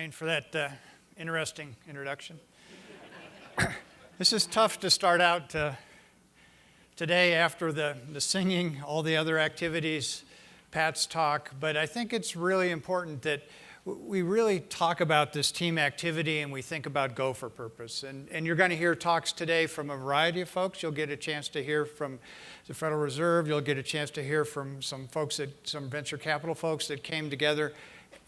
Wayne, for that interesting introduction. This is tough to start out today after the singing, all the other activities, Pat's talk, but I think it's really important that we really talk about this team activity and we think about go for purpose. And you're going to hear talks today from a variety of folks. You'll get a chance to hear from the Federal Reserve. You'll get a chance to hear from some venture capital folks that came together.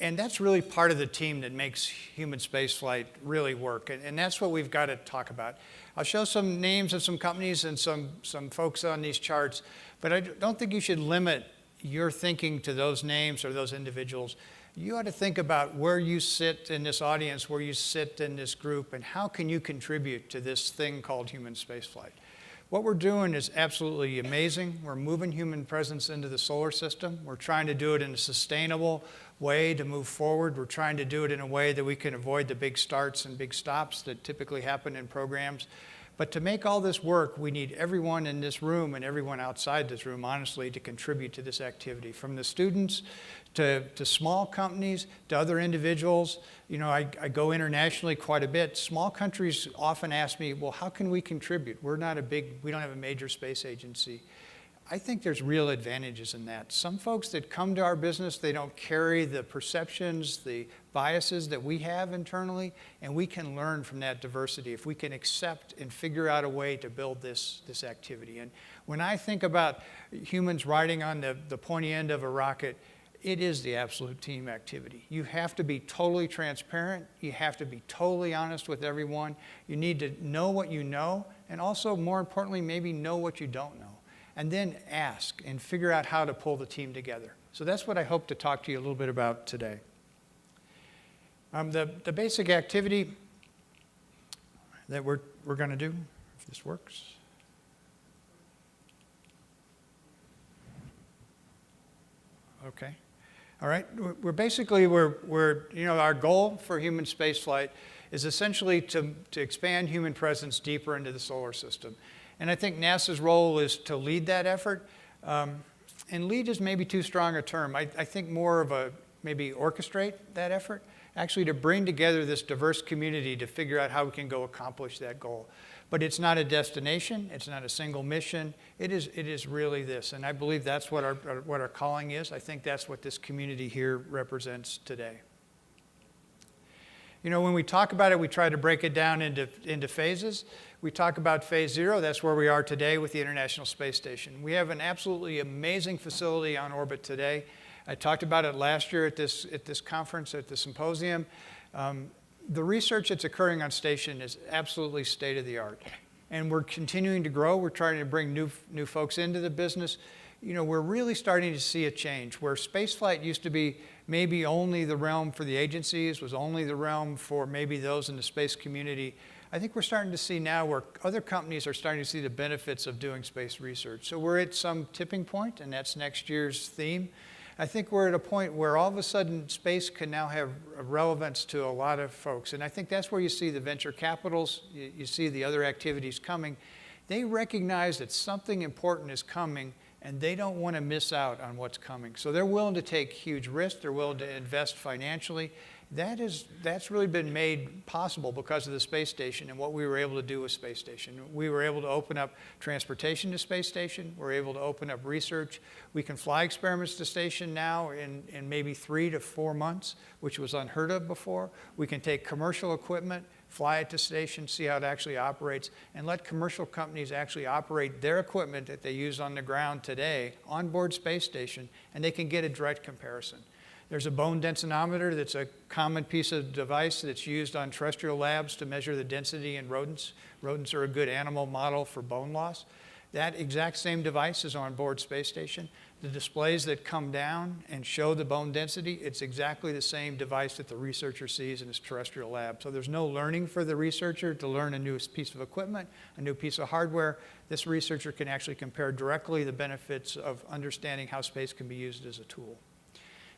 And that's really part of the team that makes human spaceflight really work. And that's what we've got to talk about. I'll show some names of some companies and some folks on these charts, but I don't think you should limit your thinking to those names or those individuals. You ought to think about where you sit in this audience, where you sit in this group, and how can you contribute to this thing called human spaceflight. What we're doing is absolutely amazing. We're moving human presence into the solar system. We're trying to do it in a sustainable way to move forward. We're trying to do it in a way that we can avoid the big starts and big stops that typically happen in programs. But to make all this work, we need everyone in this room and everyone outside this room, honestly, to contribute to this activity. From the students to small companies to other individuals. You know, I go internationally quite a bit. Small countries often ask me, well, how can we contribute? We don't have a major space agency. I think there's real advantages in that. Some folks that come to our business, they don't carry the perceptions, the biases that we have internally, and we can learn from that diversity if we can accept and figure out a way to build this activity. And when I think about humans riding on the pointy end of a rocket, it is the absolute team activity. You have to be totally transparent. You have to be totally honest with everyone. You need to know what you know, and also, more importantly, maybe know what you don't know. And then ask and figure out how to pull the team together. So that's what I hope to talk to you a little bit about today. The basic activity that we're going to do, if this works. Okay. All right. We're our goal for human spaceflight is essentially to expand human presence deeper into the solar system. And I think NASA's role is to lead that effort. And lead is maybe too strong a term. I think more of maybe orchestrate that effort, actually to bring together this diverse community to figure out how we can go accomplish that goal. But it's not a destination. It's not a single mission. It is really this. And I believe that's what our calling is. I think that's what this community here represents today. You know, when we talk about it, we try to break it down into phases. We talk about phase 0. That's where we are today with the International Space Station. We have an absolutely amazing facility on orbit today. I talked about it last year at this conference, at the symposium. The research that's occurring on station is absolutely state-of-the-art. And we're continuing to grow. We're trying to bring new folks into the business. You know, we're really starting to see a change where spaceflight used to be maybe only the realm for the agencies, was only the realm for maybe those in the space community. I think we're starting to see now where other companies are starting to see the benefits of doing space research. So we're at some tipping point, and that's next year's theme. I think we're at a point where all of a sudden space can now have relevance to a lot of folks. And I think that's where you see the venture capitals, you see the other activities coming. They recognize that something important is coming, and they don't want to miss out on what's coming. So they're willing to take huge risks. They're willing to invest financially. That's really been made possible because of the space station and what we were able to do with space station. We were able to open up transportation to space station. We're able to open up research. We can fly experiments to station now in maybe 3 to 4 months, which was unheard of before. We can take commercial equipment, fly it to station, see how it actually operates, and let commercial companies actually operate their equipment that they use on the ground today on board space station, and they can get a direct comparison. There's a bone densitometer that's a common piece of device that's used on terrestrial labs to measure the density in rodents. Rodents are a good animal model for bone loss. That exact same device is on board space station. The displays that come down and show the bone density, it's exactly the same device that the researcher sees in his terrestrial lab. So there's no learning for the researcher to learn a new piece of equipment, a new piece of hardware. This researcher can actually compare directly the benefits of understanding how space can be used as a tool.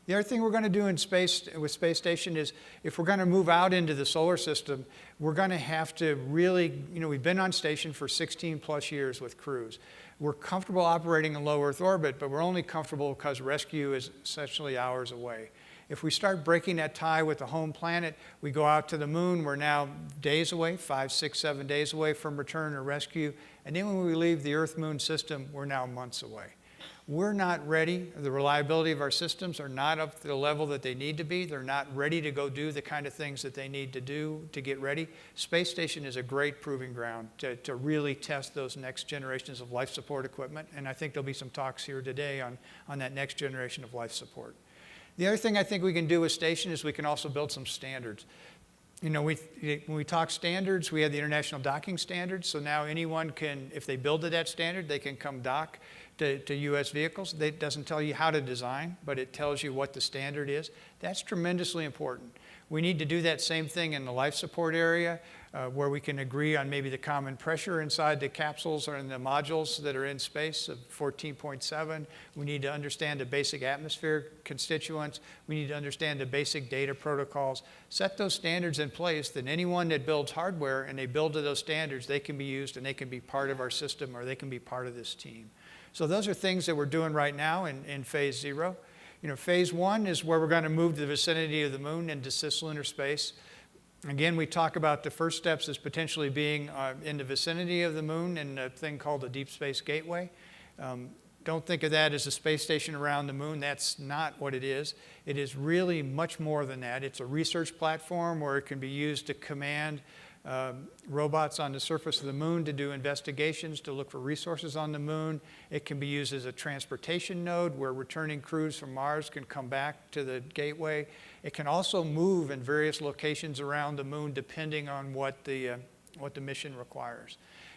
The other thing we're going to do in space with space station is if we're going to move out into the solar system, we're going to have to really, we've been on station for 16 plus years with crews. We're comfortable operating in low Earth orbit, but we're only comfortable because rescue is essentially hours away. If we start breaking that tie with the home planet, we go out to the moon, we're now days away, 5, 6, 7 days away from return or rescue. And then when we leave the Earth-Moon system, we're now months away. We're not ready. The reliability of our systems are not up to the level that they need to be. They're not ready to go do the kind of things that they need to do to get ready. Space Station is a great proving ground to really test those next generations of life support equipment. And I think there'll be some talks here today on that next generation of life support. The other thing I think we can do with Station is we can also build some standards. You know, when we talk standards, we have the International Docking Standards. So now anyone can, if they build to that standard, they can come dock to U.S. vehicles. It doesn't tell you how to design, but it tells you what the standard is. That's tremendously important. We need to do that same thing in the life support area, where we can agree on maybe the common pressure inside the capsules or in the modules that are in space of 14.7. We need to understand the basic atmosphere constituents. We need to understand the basic data protocols. Set those standards in place, then anyone that builds hardware and they build to those standards, they can be used and they can be part of our system, or they can be part of this team. So those are things that we're doing right now in phase 0. You know, phase 1 is where we're going to move to the vicinity of the moon into cislunar space. Again, we talk about the first steps as potentially being in the vicinity of the moon in a thing called the Deep Space Gateway. Don't think of that as a space station around the moon. That's not what it is. It is really much more than that. It's a research platform where it can be used to command robots on the surface of the moon to do investigations, to look for resources on the moon. It can be used as a transportation node where returning crews from Mars can come back to the gateway. It can also move in various locations around the moon depending on what the mission requires.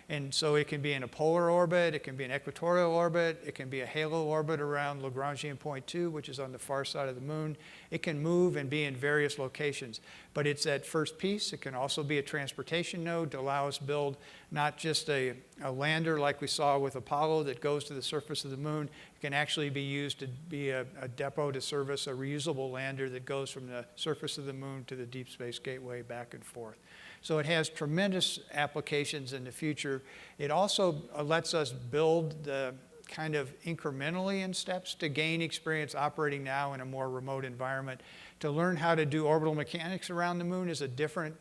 And so it can be in a polar orbit, it can be an equatorial orbit, it can be a halo orbit around Lagrangian point 2, which is on the far side of the moon. It can move and be in various locations. But it's that first piece. It can also be a transportation node to allow us to build not just a lander like we saw with Apollo that goes to the surface of the moon. It can actually be used to be a depot to service a reusable lander that goes from the surface of the moon to the Deep Space Gateway back and forth. So it has tremendous applications in the future. It also lets us build the kind of incrementally in steps to gain experience operating now in a more remote environment. To learn how to do orbital mechanics around the moon is a different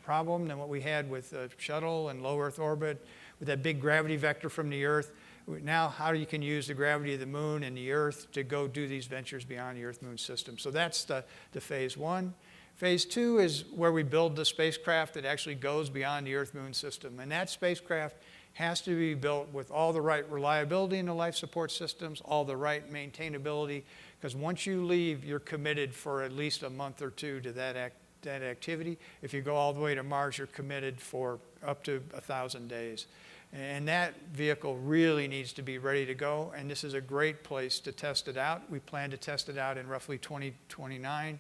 problem than what we had with shuttle and low Earth orbit, with that big gravity vector from the Earth. Now, how you can use the gravity of the moon and the Earth to go do these ventures beyond the Earth-Moon system. So that's the phase 1. Phase 2 is where we build the spacecraft that actually goes beyond the Earth-Moon system. And that spacecraft has to be built with all the right reliability in the life support systems, all the right maintainability, because once you leave, you're committed for at least a month or 2 to that activity. If you go all the way to Mars, you're committed for up to 1,000 days. And that vehicle really needs to be ready to go, and this is a great place to test it out. We plan to test it out in roughly 2029.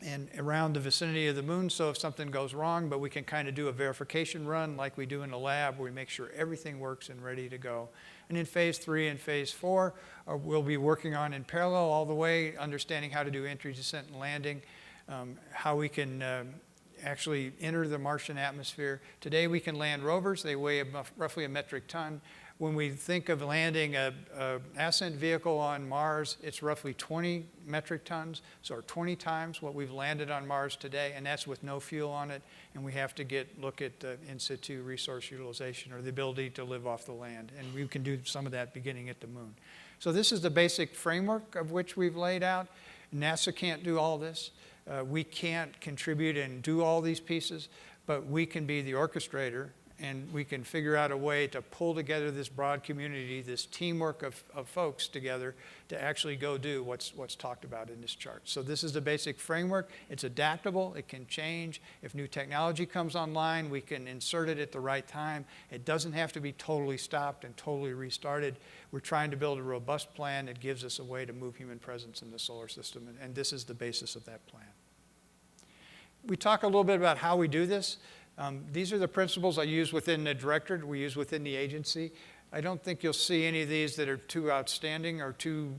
And around the vicinity of the moon, so if something goes wrong, but we can kind of do a verification run like we do in the lab where we make sure everything works and ready to go. And in phase 3 and phase 4, we'll be working on in parallel all the way, understanding how to do entry, descent, and landing, how we can actually enter the Martian atmosphere. Today we can land rovers. They weigh roughly a metric ton. When we think of landing an ascent vehicle on Mars, it's roughly 20 metric tons, so 20 times what we've landed on Mars today, and that's with no fuel on it, and we have to look at in situ resource utilization, or the ability to live off the land, and we can do some of that beginning at the moon. So this is the basic framework of which we've laid out. NASA can't do all this. We can't contribute and do all these pieces, but we can be the orchestrator, and we can figure out a way to pull together this broad community, this teamwork of folks together to actually go do what's talked about in this chart. So this is the basic framework. It's adaptable. It can change. If new technology comes online, we can insert it at the right time. It doesn't have to be totally stopped and totally restarted. We're trying to build a robust plan that gives us a way to move human presence in the solar system, and this is the basis of that plan. We talk a little bit about how we do this. These are the principles I use within the Directorate, we use within the agency. I don't think you'll see any of these that are too outstanding or too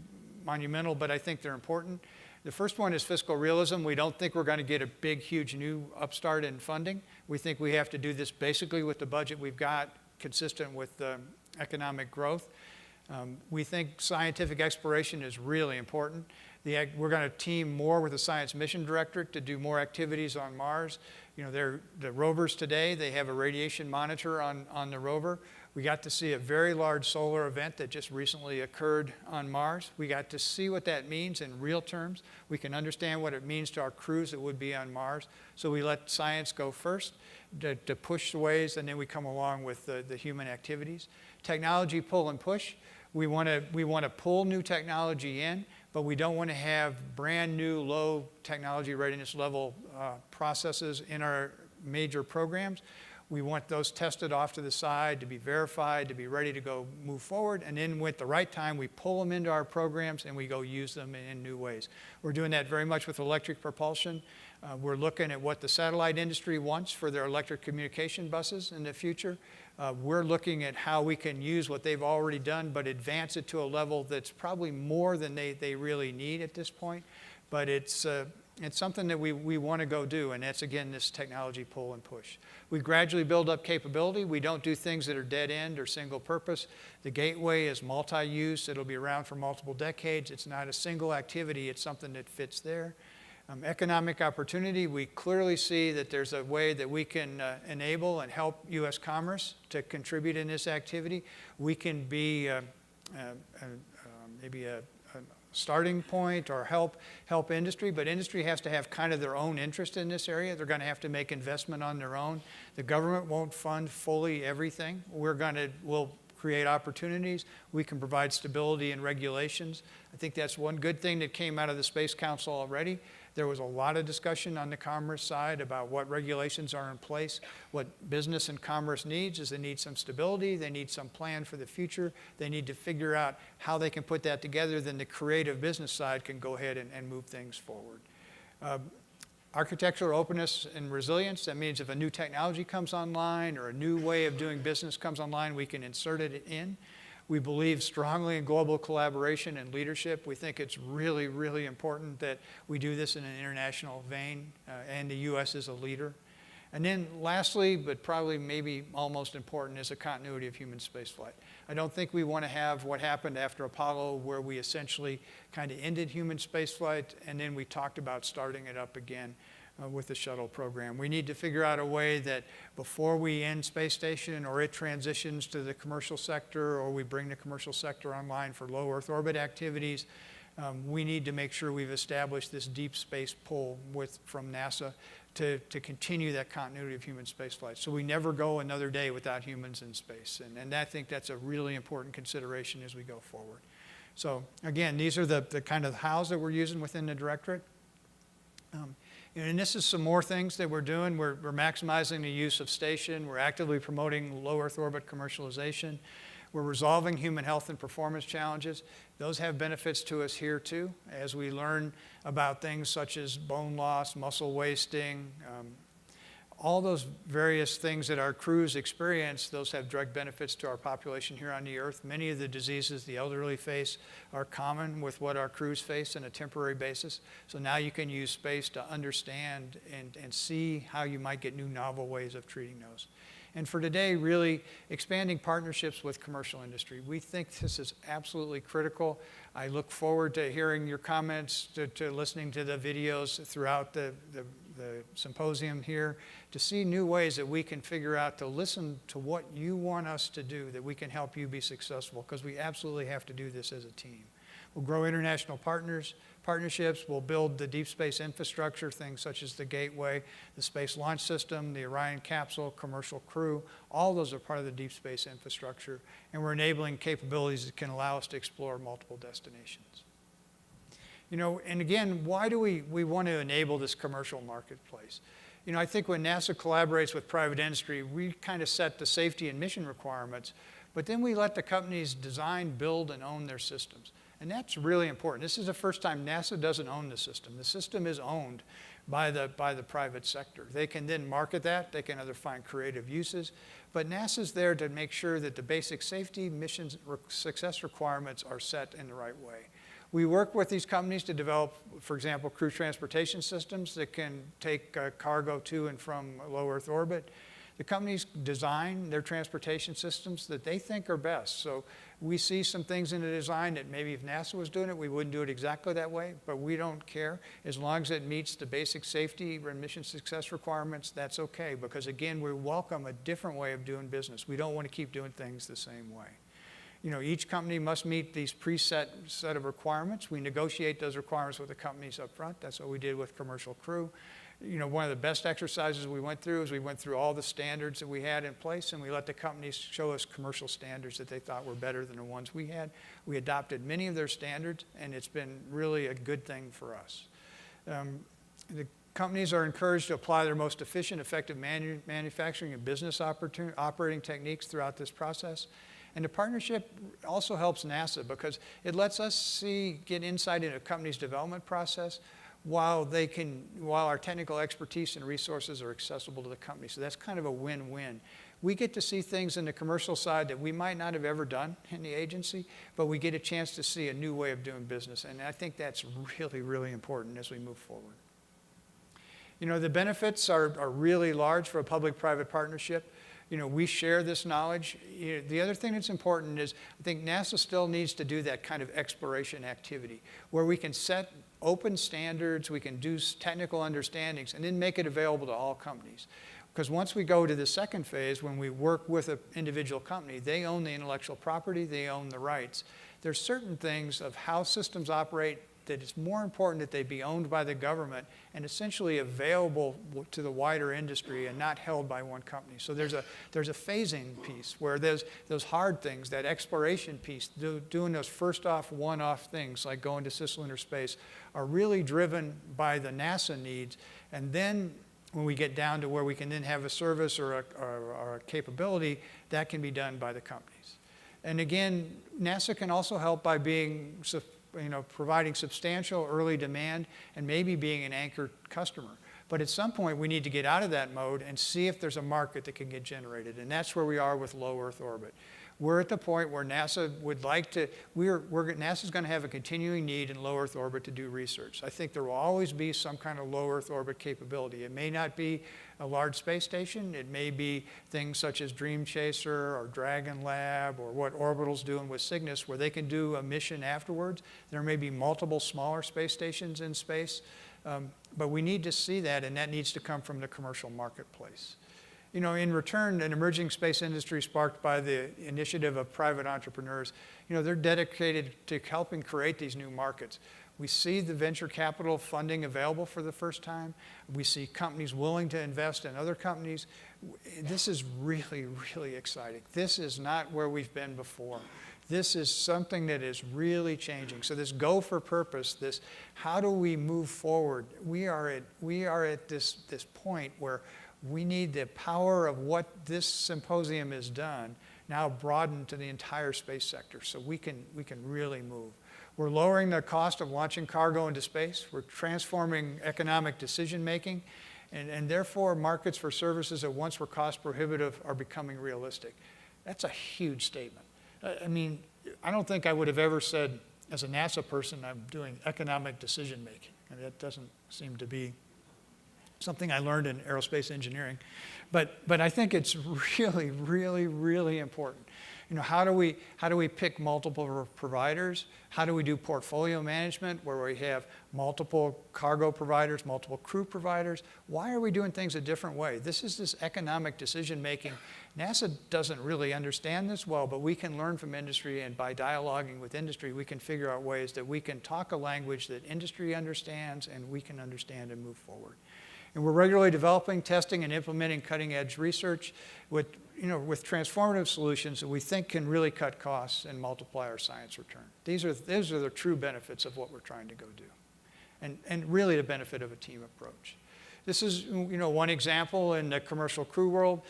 monumental, but I think they're important. The first one is fiscal realism. We don't think we're going to get a big, huge new upstart in funding. We think we have to do this basically with the budget we've got, consistent with economic growth. We think scientific exploration is really important. We're going to team more with the Science Mission Directorate to do more activities on Mars. You know, the rovers today, they have a radiation monitor on the rover. We got to see a very large solar event that just recently occurred on Mars. We got to see what that means in real terms. We can understand what it means to our crews that would be on Mars. So we let science go first to push the ways, and then we come along with the human activities. Technology pull and push. We want to pull new technology in, but we don't want to have brand new low technology readiness level processes in our major programs. We want those tested off to the side to be verified, to be ready to go move forward, and then with the right time we pull them into our programs and we go use them in new ways. We're doing that very much with electric propulsion. We're looking at what the satellite industry wants for their electric communication buses in the future. We're looking at how we can use what they've already done but advance it to a level that's probably more than they really need at this point. But it's something that we want to go do, and that's, again, this technology pull and push. We gradually build up capability. We don't do things that are dead end or single purpose. The Gateway is multi-use. It'll be around for multiple decades. It's not a single activity. It's something that fits there. Economic opportunity, we clearly see that there's a way that we can enable and help U.S. commerce to contribute in this activity. We can be maybe a starting point or help industry, but industry has to have kind of their own interest in this area. They're going to have to make investment on their own. The government won't fund fully everything. We'll create opportunities. We can provide stability and regulations. I think that's one good thing that came out of the Space Council already. There was a lot of discussion on the commerce side about what regulations are in place. What business and commerce needs is they need some stability, they need some plan for the future, they need to figure out how they can put that together, then the creative business side can go ahead and move things forward. Architectural openness and resilience, that means if a new technology comes online or a new way of doing business comes online, we can insert it in. We believe strongly in global collaboration and leadership. We think it's really, really important that we do this in an international vein, and the U.S. is a leader. And then lastly, but probably maybe almost important, is a continuity of human spaceflight. I don't think we want to have what happened after Apollo, where we essentially kind of ended human spaceflight, and then we talked about starting it up again with the shuttle program. We need to figure out a way that before we end space station or it transitions to the commercial sector or we bring the commercial sector online for low Earth orbit activities, we need to make sure we've established this deep space pull from NASA to continue that continuity of human spaceflight. So we never go another day without humans in space. And I think that's a really important consideration as we go forward. So again, these are the kind of hows that we're using within the Directorate. And this is some more things that we're doing. We're maximizing the use of station. We're actively promoting low Earth orbit commercialization. We're resolving human health and performance challenges. Those have benefits to us here too, as we learn about things such as bone loss, muscle wasting, all those various things that our crews experience. Those have direct benefits to our population here on the Earth. Many of the diseases the elderly face are common with what our crews face on a temporary basis. So now you can use space to understand and see how you might get new novel ways of treating those. And for today, really expanding partnerships with commercial industry. We think this is absolutely critical. I look forward to hearing your comments, to listening to the videos throughout the symposium here, to see new ways that we can figure out to listen to what you want us to do, that we can help you be successful, because we absolutely have to do this as a team. We'll grow international partnerships. We'll build the deep space infrastructure, things such as the Gateway, the Space Launch System, the Orion capsule, commercial crew. All those are part of the deep space infrastructure. And we're enabling capabilities that can allow us to explore multiple destinations. You know, and again, why do we want to enable this commercial marketplace? You know, I think when NASA collaborates with private industry, we kind of set the safety and mission requirements, but then we let the companies design, build, and own their systems. And that's really important. This is the first time NASA doesn't own the system. The system is owned by the private sector. They can then market that. They can either find creative uses. But NASA's there to make sure that the basic safety, mission success requirements are set in the right way. We work with these companies to develop, for example, crew transportation systems that can take cargo to and from low Earth orbit. The companies design their transportation systems that they think are best. So we see some things in the design that maybe if NASA was doing it, we wouldn't do it exactly that way, but we don't care. As long as it meets the basic safety and mission success requirements, that's okay, because again, we welcome a different way of doing business. We don't want to keep doing things the same way. You know, each company must meet these preset set of requirements. We negotiate those requirements with the companies up front. That's what we did with Commercial Crew. You know, one of the best exercises we went through is we went through all the standards that we had in place, and we let the companies show us commercial standards that they thought were better than the ones we had. We adopted many of their standards, and it's been really a good thing for us. The companies are encouraged to apply their most efficient, effective manufacturing and business operating techniques throughout this process. And the partnership also helps NASA because it lets us get insight into a company's development process while our technical expertise and resources are accessible to the company. So that's kind of a win-win. We get to see things in the commercial side that we might not have ever done in the agency, but we get a chance to see a new way of doing business. And I think that's really, really important as we move forward. You know, the benefits are really large for a public-private partnership. You know, we share this knowledge. The other thing that's important is I think NASA still needs to do that kind of exploration activity where we can set open standards, we can do technical understandings, and then make it available to all companies. Because once we go to the second phase, when we work with an individual company, they own the intellectual property, they own the rights. There's certain things of how systems operate that it's more important that they be owned by the government and essentially available to the wider industry and not held by one company. So there's a phasing piece where there's those hard things, that exploration piece, doing those first off, one-off things like going to cislunar space are really driven by the NASA needs. And then when we get down to where we can then have a service or a capability, that can be done by the companies. And again, NASA can also help by being providing substantial early demand and maybe being an anchor customer. But at some point, we need to get out of that mode and see if there's a market that can get generated. And that's where we are with low Earth orbit. We're at the point where NASA would like to, NASA's going to have a continuing need in low Earth orbit to do research. I think there will always be some kind of low Earth orbit capability. It may not be a large space station. It may be things such as Dream Chaser or Dragon Lab or what Orbital's doing with Cygnus where they can do a mission afterwards. There may be multiple smaller space stations in space. But we need to see that, and that needs to come from the commercial marketplace. You know, in return, an emerging space industry sparked by the initiative of private entrepreneurs, you know, they're dedicated to helping create these new markets. We see the venture capital funding available for the first time. We see companies willing to invest in other companies. This is really, really exciting. This is not where we've been before. This is something that is really changing. So this go for purpose, this how do we move forward? We are at this point where we need the power of what this symposium has done now broadened to the entire space sector so we can really move. We're lowering the cost of launching cargo into space. We're transforming economic decision making. And therefore, markets for services that once were cost prohibitive are becoming realistic. That's a huge statement. I mean, I don't think I would have ever said, as a NASA person, I'm doing economic decision making. And that doesn't seem to be something I learned in aerospace engineering. But I think it's really, really, really important. You know, how do we pick multiple providers? How do we do portfolio management where we have multiple cargo providers, multiple crew providers? Why are we doing things a different way? This is this economic decision making. NASA doesn't really understand this well, but we can learn from industry, and by dialoguing with industry, we can figure out ways that we can talk a language that industry understands and we can understand and move forward. And we're regularly developing, testing, and implementing cutting-edge research with transformative solutions that we think can really cut costs and multiply our science return. These are the true benefits of what we're trying to go do, and really the benefit of a team approach. This is one example in the commercial crew world.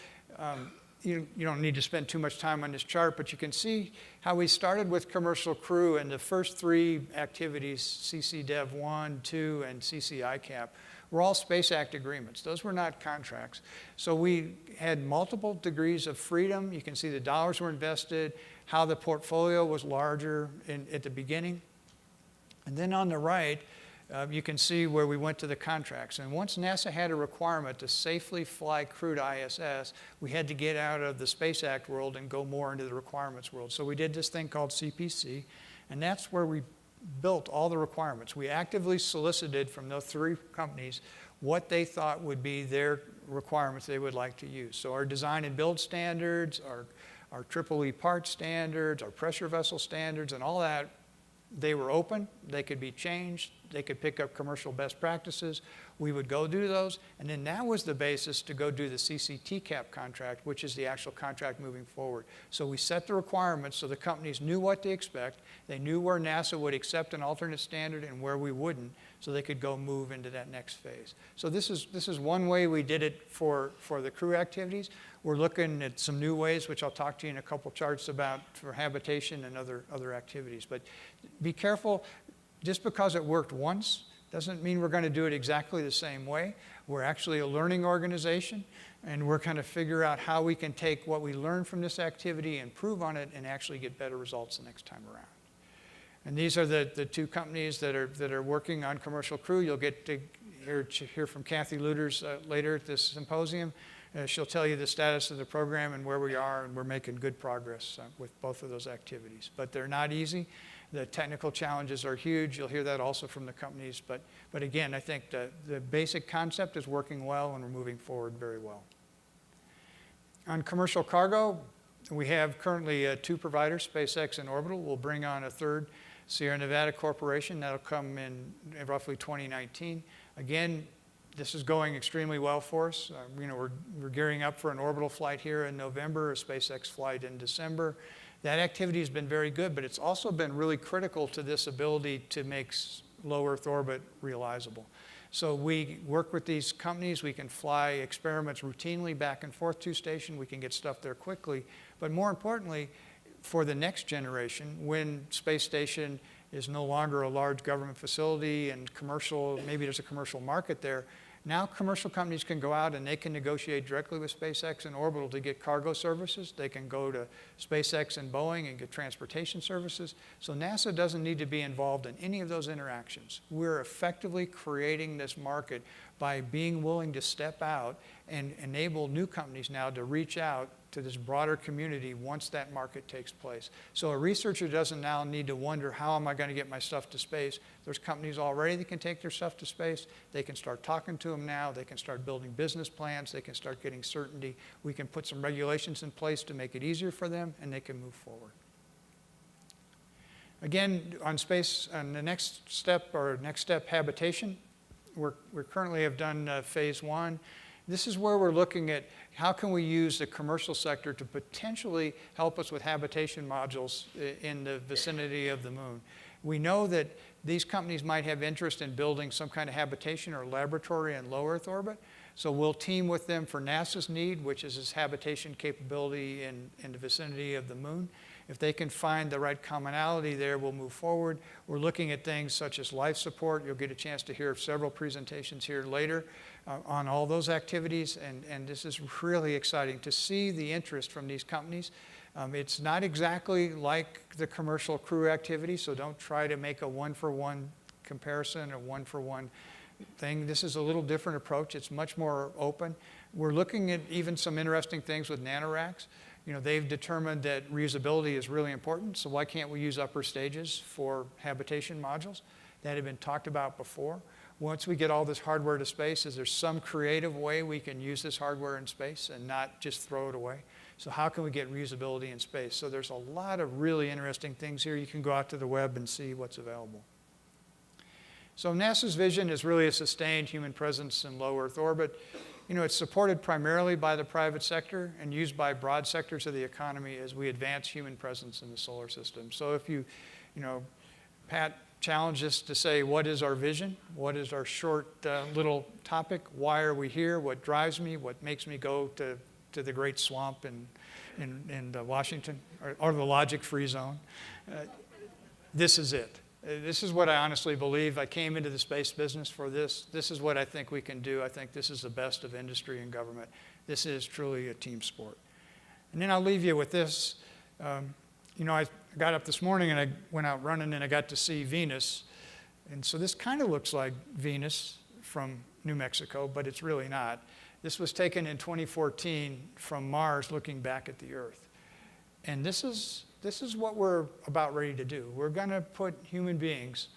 You don't need to spend too much time on this chart, but you can see how we started with commercial crew, and the first three activities, CC Dev 1, 2, and CC ICAP, were all Space Act agreements. Those were not contracts. So we had multiple degrees of freedom. You can see the dollars were invested, how the portfolio was larger at the beginning. And then on the right, you can see where we went to the contracts. And once NASA had a requirement to safely fly crew to ISS, we had to get out of the Space Act world and go more into the requirements world. So we did this thing called CPC, and that's where we built all the requirements. We actively solicited from those 3 companies what they thought would be their requirements they would like to use. So our design and build standards, our EEE part standards, our pressure vessel standards, and all that, they were open, they could be changed, they could pick up commercial best practices. We would go do those, and then that was the basis to go do the CCTCAP contract, which is the actual contract moving forward. So we set the requirements so the companies knew what to expect, they knew where NASA would accept an alternate standard and where we wouldn't, so they could go move into that next phase. So this is one way we did it for the crew activities. We're looking at some new ways, which I'll talk to you in a couple charts about, for habitation and other activities. But be careful, just because it worked once doesn't mean we're going to do it exactly the same way. We're actually a learning organization, and we're going to figure out how we can take what we learned from this activity, improve on it, and actually get better results the next time around. And these are the 2 companies that are working on commercial crew. You'll get to hear from Kathy Luters later at this symposium. She'll tell you the status of the program and where we are, and we're making good progress with both of those activities. But they're not easy. The technical challenges are huge. You'll hear that also from the companies. But again, I think the basic concept is working well, and we're moving forward very well. On commercial cargo, we have currently 2 providers, SpaceX and Orbital. We'll bring on a 3rd, Sierra Nevada Corporation. That'll come in roughly 2019. Again, this is going extremely well for us. We're gearing up for an orbital flight here in November, a SpaceX flight in December. That activity has been very good, but it's also been really critical to this ability to make low Earth orbit realizable. So we work with these companies. We can fly experiments routinely back and forth to station. We can get stuff there quickly. But more importantly, for the next generation, when space station is no longer a large government facility and commercial, maybe there's a commercial market there, now commercial companies can go out and they can negotiate directly with SpaceX and Orbital to get cargo services. They can go to SpaceX and Boeing and get transportation services. So NASA doesn't need to be involved in any of those interactions. We're effectively creating this market by being willing to step out and enable new companies now to reach out to this broader community once that market takes place. So a researcher doesn't now need to wonder, how am I going to get my stuff to space? There's companies already that can take their stuff to space. They can start talking to them now. They can start building business plans. They can start getting certainty. We can put some regulations in place to make it easier for them, and they can move forward. Again, on space, on the next step habitation, we currently have done phase 1. This is where we're looking at how can we use the commercial sector to potentially help us with habitation modules in the vicinity of the moon. We know that these companies might have interest in building some kind of habitation or laboratory in low Earth orbit. So we'll team with them for NASA's need, which is this habitation capability in the vicinity of the moon. If they can find the right commonality there, we'll move forward. We're looking at things such as life support. You'll get a chance to hear several presentations here later on all those activities, and this is really exciting to see the interest from these companies. It's not exactly like the commercial crew activity, so don't try to make a one-for-one comparison or one-for-one thing. This is a little different approach. It's much more open. We're looking at even some interesting things with nanoracks. They've determined that reusability is really important, so why can't we use upper stages for habitation modules? That had been talked about before. Once we get all this hardware to space, is there some creative way we can use this hardware in space and not just throw it away? So how can we get reusability in space? So there's a lot of really interesting things here. You can go out to the web and see what's available. So NASA's vision is really a sustained human presence in low Earth orbit. It's supported primarily by the private sector and used by broad sectors of the economy as we advance human presence in the solar system. So if Pat challenged us to say, what is our vision? What is our short little topic? Why are we here? What drives me? What makes me go to the great swamp in Washington, or the logic-free zone? This is it. This is what I honestly believe. I came into the space business for this. This is what I think we can do. I think this is the best of industry and government. This is truly a team sport. And then I'll leave you with this. I got up this morning and I went out running and I got to see Venus. And so this kind of looks like Venus from New Mexico, but it's really not. This was taken in 2014 from Mars looking back at the Earth. And this is what we're about ready to do. We're going to put human beings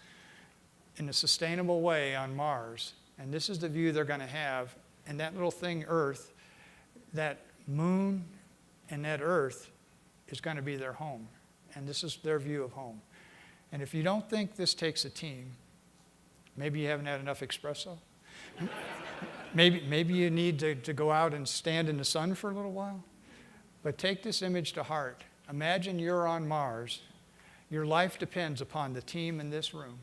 in a sustainable way on Mars, and this is the view they're going to have. And that little thing, Earth, that moon and that Earth is going to be their home. And this is their view of home. And if you don't think this takes a team, maybe you haven't had enough espresso. Maybe you need to go out and stand in the sun for a little while. But take this image to heart. Imagine you're on Mars. Your life depends upon the team in this room.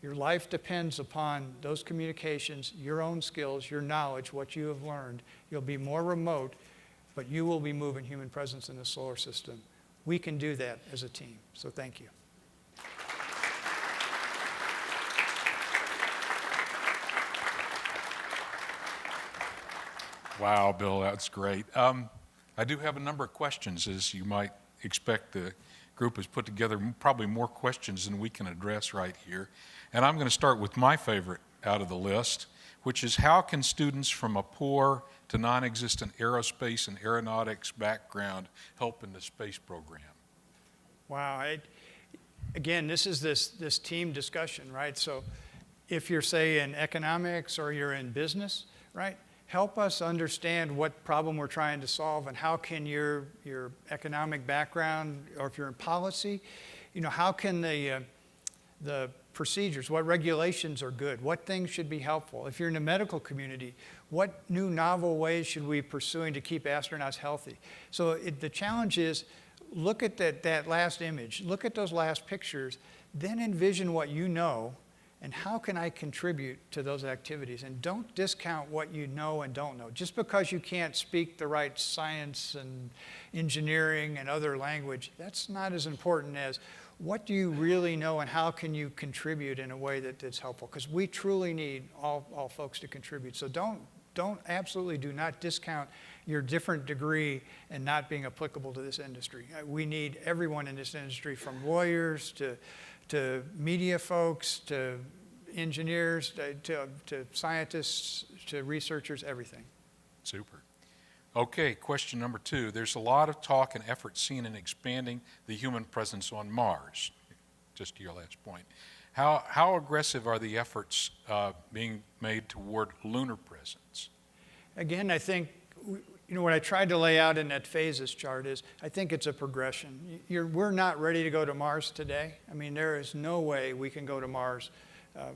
Your life depends upon those communications, your own skills, your knowledge, what you have learned. You'll be more remote, but you will be moving human presence in the solar system. We can do that as a team. So thank you. Wow, Bill, that's great. I do have a number of questions, as you might expect. The group has put together probably more questions than we can address right here. And I'm going to start with my favorite out of the list, which is how can students from a poor to non-existent aerospace and aeronautics background help in the space program? Wow. Again, this is this team discussion, right? So if you're, say, in economics or you're in business, right? Help us understand what problem we're trying to solve, and how can your economic background, or if you're in policy, how can the procedures, what regulations are good, what things should be helpful. If you're in the medical community, what new novel ways should we be pursuing to keep astronauts healthy? So the challenge is, look at that last image, look at those last pictures, then envision what you know, and how can I contribute to those activities? And don't discount what you know and don't know. Just because you can't speak the right science and engineering and other language, that's not as important as what do you really know and how can you contribute in a way that's helpful? Because we truly need all folks to contribute. So absolutely do not discount your different degree and not being applicable to this industry. We need everyone in this industry, from lawyers to media folks, to engineers, to scientists, to researchers, everything. Super. Okay, question number 2. There's a lot of talk and effort seen in expanding the human presence on Mars, just to your last point. How aggressive are the efforts being made toward lunar presence? Again, I think what I tried to lay out in that phases chart is, I think it's a progression. We're not ready to go to Mars today. I mean, there is no way we can go to Mars.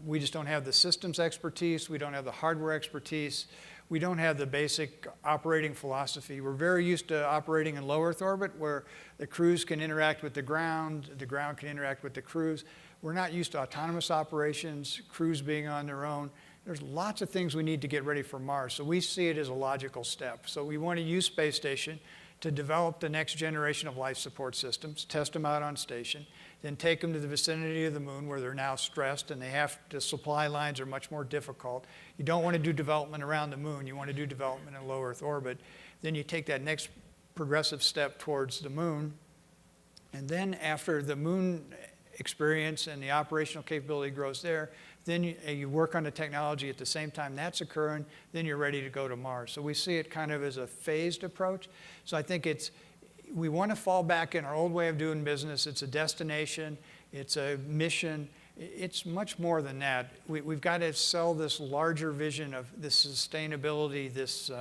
We just don't have the systems expertise. We don't have the hardware expertise. We don't have the basic operating philosophy. We're very used to operating in low Earth orbit, where the crews can interact with the ground can interact with the crews. We're not used to autonomous operations, crews being on their own. There's lots of things we need to get ready for Mars, so we see it as a logical step. So we want to use space station to develop the next generation of life support systems, test them out on station, then take them to the vicinity of the moon where they're now stressed and the supply lines are much more difficult. You don't want to do development around the moon, you want to do development in low Earth orbit. Then you take that next progressive step towards the moon, and then after the moon experience and the operational capability grows there, then you work on the technology at the same time that's occurring, then you're ready to go to Mars. So we see it kind of as a phased approach. So I think we want to fall back in our old way of doing business. It's a destination, it's a mission, it's much more than that. We've got to sell this larger vision of this sustainability, this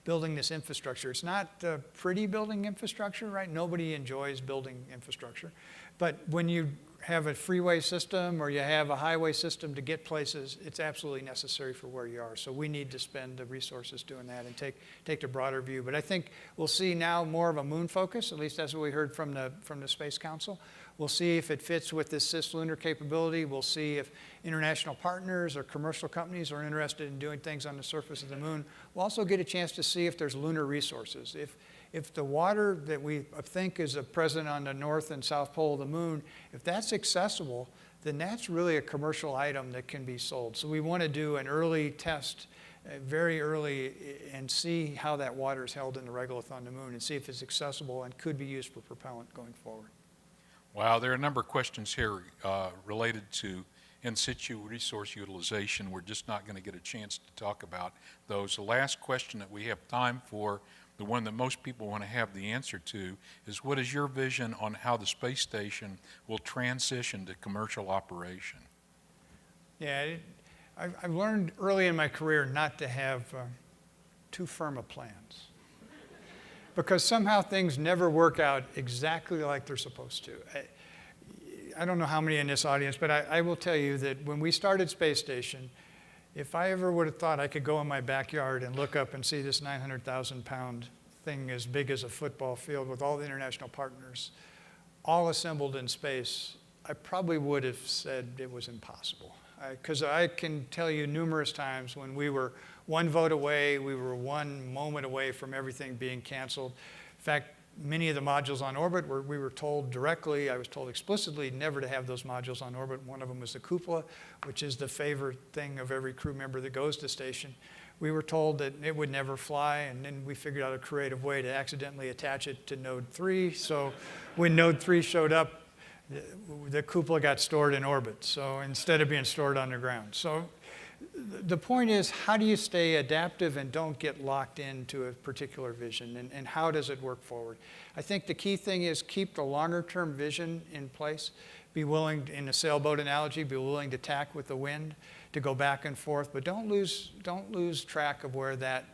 building this infrastructure. It's not pretty building infrastructure, right? Nobody enjoys building infrastructure. But when you have a freeway system or you have a highway system to get places, it's absolutely necessary for where you are. So we need to spend the resources doing that and take the broader view. But I think we'll see now more of a moon focus, at least that's what we heard from the Space Council. We'll see if it fits with this cislunar capability. We'll see if international partners or commercial companies are interested in doing things on the surface of the moon. We'll also get a chance to see if there's lunar resources. If the water that we think is present on the north and south pole of the moon, if that's accessible, then that's really a commercial item that can be sold. So we want to do an early test, very early, and see how that water is held in the regolith on the moon and see if it's accessible and could be used for propellant going forward. Wow, there are a number of questions here related to in situ resource utilization. We're just not going to get a chance to talk about those. The last question that we have time for, the one that most people want to have the answer to, is what is your vision on how the space station will transition to commercial operation? Yeah, I've learned early in my career not to have too firm of plans, because somehow things never work out exactly like they're supposed to. I don't know how many in this audience, but I will tell you that when we started Space Station, if I ever would have thought I could go in my backyard and look up and see this 900,000 pound thing as big as a football field with all the international partners all assembled in space, I probably would have said it was impossible. Because I can tell you numerous times when we were one vote away, we were one moment away from everything being canceled. In fact, many of the modules on orbit, we were told directly, I was told explicitly, never to have those modules on orbit. One of them was the cupola, which is the favorite thing of every crew member that goes to station. We were told that it would never fly, and then we figured out a creative way to accidentally attach it to node 3. So when node 3 showed up, the cupola got stored in orbit, so instead of being stored underground. So the point is, how do you stay adaptive and don't get locked into a particular vision, and how does it work forward? I think the key thing is keep the longer term vision in place. Be willing, in a sailboat analogy, be willing to tack with the wind, to go back and forth, but don't lose track of where that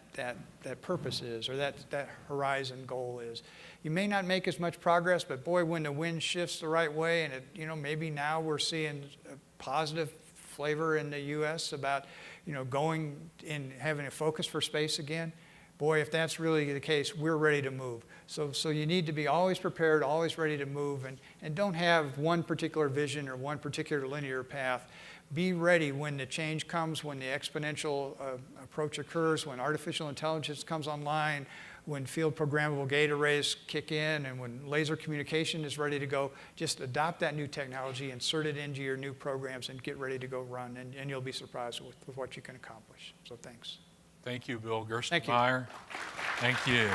purpose is, or that horizon goal is. You may not make as much progress, but boy, when the wind shifts the right way, and maybe now we're seeing a positive flavor in the U.S. about, going and having a focus for space again. Boy, if that's really the case, we're ready to move. So you need to be always prepared, always ready to move, and don't have one particular vision or one particular linear path. Be ready when the change comes, when the exponential approach occurs, when artificial intelligence comes online, when field programmable gate arrays kick in, and when laser communication is ready to go. Just adopt that new technology, insert it into your new programs, and get ready to go run, and you'll be surprised with what you can accomplish. So thanks. Thank you, Bill Gerstenmaier. Thank you.